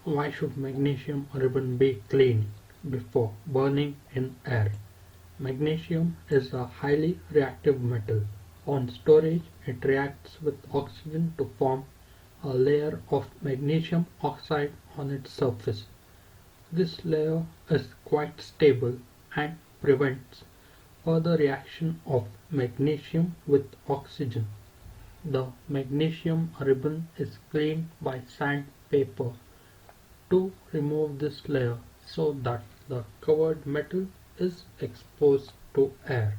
Why should magnesium ribbon be cleaned before burning in air? Magnesium is a highly reactive metal. On storage, it reacts with oxygen to form a layer of magnesium oxide on its surface. This layer is quite stable and prevents further reaction of magnesium with oxygen. The magnesium ribbon is cleaned by sandpaper to remove this layer so that the covered metal is exposed to air.